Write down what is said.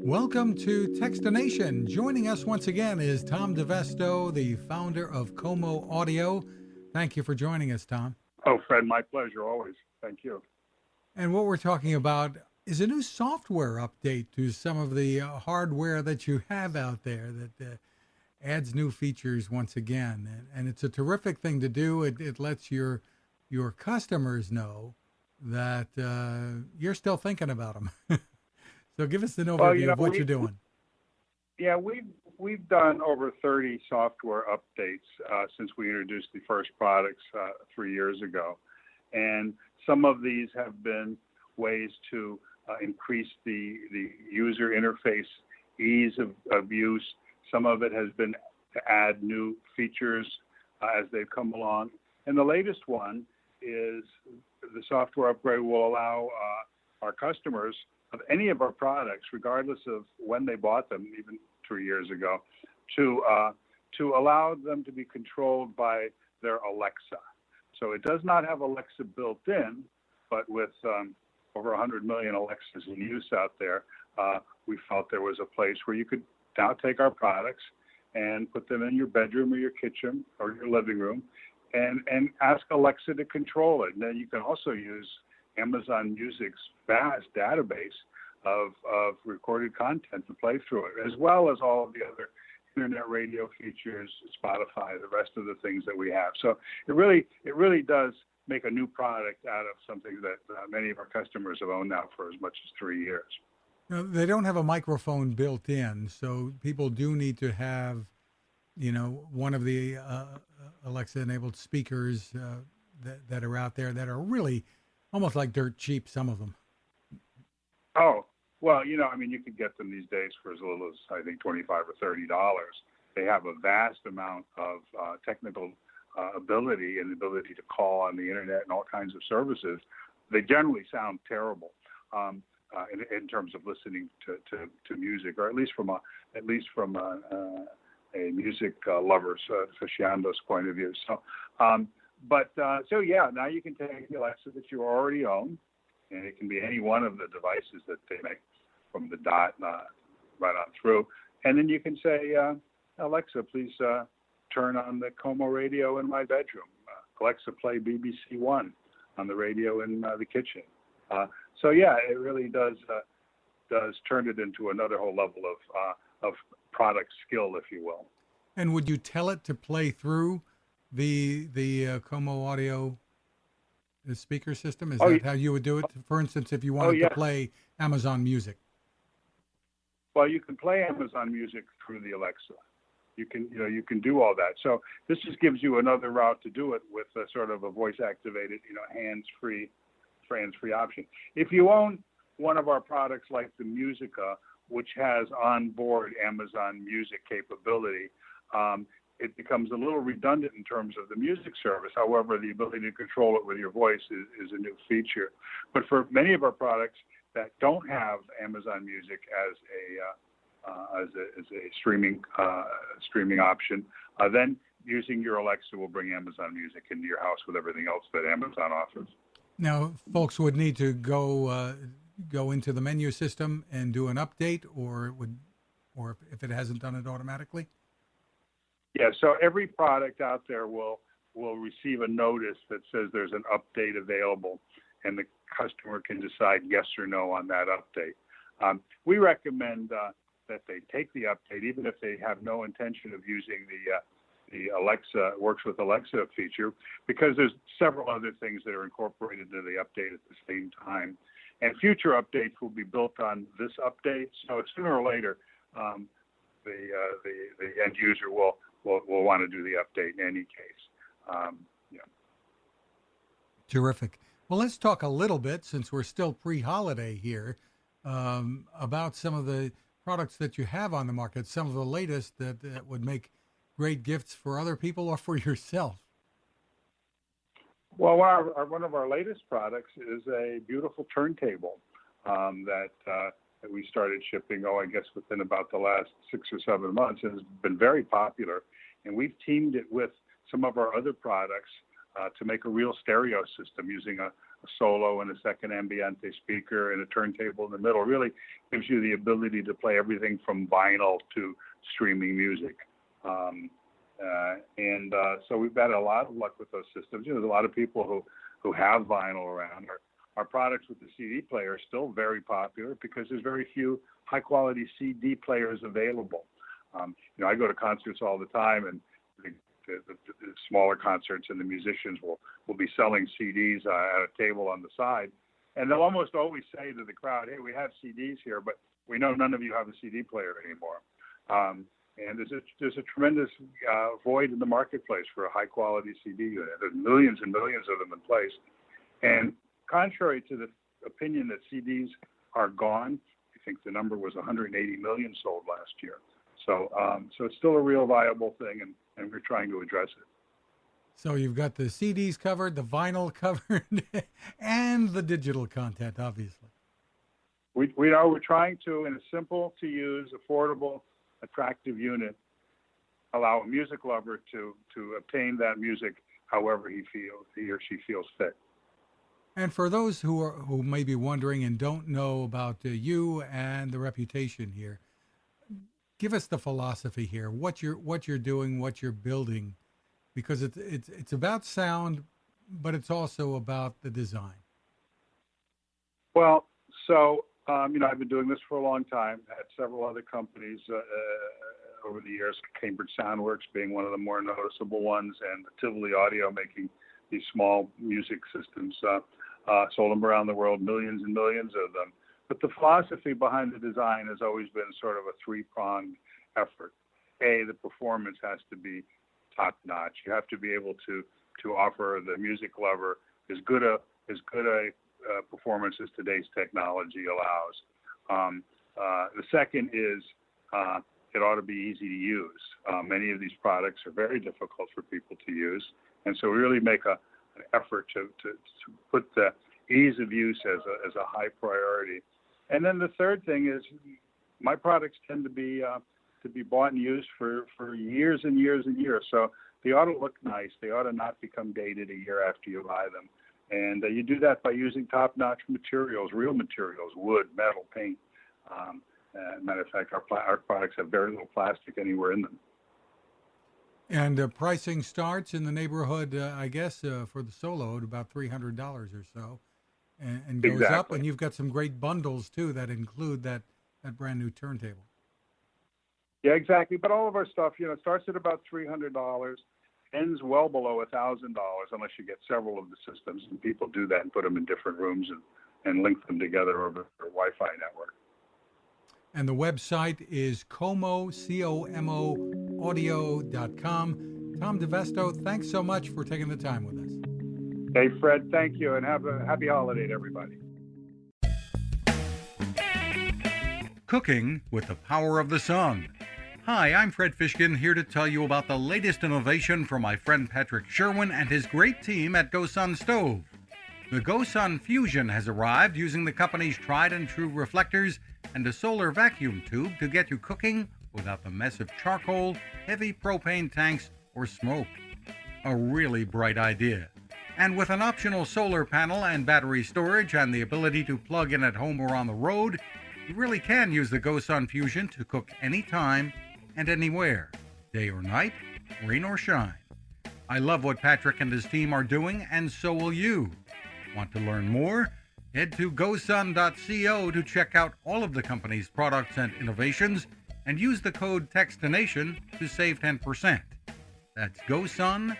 Welcome to Techstination. Joining us once again is Tom DeVesto, the founder of Como Audio. Thank you for joining us, Tom. Oh, Fred, my pleasure always. Thank you. And what we're talking about is a new software update to some of the hardware that you have out there that adds new features once again. And it's a terrific thing to do. It lets your customers know that you're still thinking about them. So give us an overview of what you're doing. Yeah, we've done over 30 software updates since we introduced the first products 3 years ago. And some of these have been ways to increase the user interface ease of use. Some of it has been to add new features as they've come along. And the latest one is the software upgrade will allow our customers of any of our products, regardless of when they bought them, even 3 years ago, to allow them to be controlled by their Alexa. So it does not have Alexa built in, but with over 100 million Alexas in use out there, we felt there was a place where you could now take our products and put them in your bedroom or your kitchen or your living room and ask Alexa to control it. And then you can also use Amazon Music's vast database of recorded content to play through it, as well as all of the other internet radio features, Spotify, the rest of the things that we have. So it really does make a new product out of something that many of our customers have owned now for as much as 3 years. Now, they don't have a microphone built in, so people do need to have, one of the Alexa-enabled speakers that are out there that are really almost like dirt cheap, some of them. Oh, well, you could get them these days for as little as, I think, $25 or $30. They have a vast amount of technical ability and the ability to call on the internet and all kinds of services. They generally sound terrible in terms of listening to music, or at least from a music lover's aficionado's point of view. So, so yeah, now you can take the Alexa that you already own, and it can be any one of the devices that they make, from the Dot right on through, and then you can say, Alexa, please turn on the Como radio in my bedroom. Alexa, play BBC One on the radio in the kitchen. So yeah, it really does turn it into another whole level of product skill, if you will. And would you tell it to play through the Como Audio speaker system? Is that how you would do it? For instance, if you wanted to play Amazon Music. Well, you can play Amazon Music through the Alexa. You can do all that. So this just gives you another route to do it with a sort of a voice-activated, hands-free option. If you own one of our products like the Musica, which has onboard Amazon Music capability, it becomes a little redundant in terms of the music service. However, the ability to control it with your voice is a new feature. But for many of our products that don't have Amazon Music as a streaming option, then using your Alexa will bring Amazon Music into your house with everything else that Amazon offers. Now, folks would need to go into the menu system and do an update, or if it hasn't done it automatically. Yeah, so every product out there will receive a notice that says there's an update available, and the customer can decide yes or no on that update. We recommend that they take the update, even if they have no intention of using the Alexa works with Alexa feature, because there's several other things that are incorporated into the update at the same time. And future updates will be built on this update, so sooner or later, the end user will want to do the update in any case. Terrific. Well, let's talk a little bit, since we're still pre-holiday here, about some of the products that you have on the market, some of the latest that would make great gifts for other people or for yourself. Well, one of our latest products is a beautiful turntable that we started shipping, I guess within about the last 6 or 7 months, and has been very popular. And we've teamed it with some of our other products to make a real stereo system using a solo and a second ambiente speaker and a turntable in the middle. Really gives you the ability to play everything from vinyl to streaming music. So we've had a lot of luck with those systems. There's a lot of people who have vinyl around. Our products with the CD player are still very popular because there's very few high quality CD players available. I go to concerts all the time, and the smaller concerts and the musicians will be selling CDs at a table on the side, and they'll almost always say to the crowd, "Hey, we have CDs here, but we know none of you have a CD player anymore." And there's a tremendous void in the marketplace for a high quality CD unit. There's millions and millions of them in place, and contrary to the opinion that CDs are gone, I think the number was 180 million sold last year. So it's still a real viable thing, and we're trying to address it. So you've got the CDs covered, the vinyl covered, and the digital content, obviously. We're trying to, in a simple to use, affordable, attractive unit, allow a music lover to obtain that music however he or she feels fit. And for those who may be wondering and don't know about you and the reputation here, give us the philosophy here. What you're doing, what you're building, because it's about sound, but it's also about the design. Well, so I've been doing this for a long time. Had several other companies over the years. Cambridge Soundworks being one of the more noticeable ones, and Tivoli Audio making these small music systems. Sold them around the world, millions and millions of them. But the philosophy behind the design has always been sort of a three-pronged effort. The performance has to be top-notch. You have to be able to offer the music lover as good a performance as today's technology allows. The second is it ought to be easy to use. Many of these products are very difficult for people to use, and so we really make an effort to put the ease of use as a high priority. And then the third thing is my products tend to be bought and used for years and years and years. So they ought to look nice. They ought to not become dated a year after you buy them. And you do that by using top-notch materials, real materials, wood, metal, paint. Matter of fact, our products have very little plastic anywhere in them. And pricing starts in the neighborhood, I guess, for the Solo at about $300 or so, and goes up. And you've got some great bundles, too, that include that brand new turntable. Yeah, exactly. But all of our stuff, starts at about $300, ends well below $1,000 unless you get several of the systems. And people do that and put them in different rooms and link them together over their Wi-Fi network. And the website is Como, C-O-M-O, audio.com. Tom DeVesto, thanks so much for taking the time with us. Hey, Fred, thank you, and have a happy holiday to everybody. Cooking with the power of the sun. Hi, I'm Fred Fishkin, here to tell you about the latest innovation from my friend Patrick Sherwin and his great team at GoSun Stove. The GoSun Fusion has arrived using the company's tried and true reflectors and a solar vacuum tube to get you cooking without the mess of charcoal, heavy propane tanks, or smoke. A really bright idea. And with an optional solar panel and battery storage and the ability to plug in at home or on the road, you really can use the GoSun Fusion to cook anytime and anywhere, day or night, rain or shine. I love what Patrick and his team are doing, and so will you. Want to learn more? Head to gosun.co to check out all of the company's products and innovations and use the code Techstination to save 10%. That's gosun.co.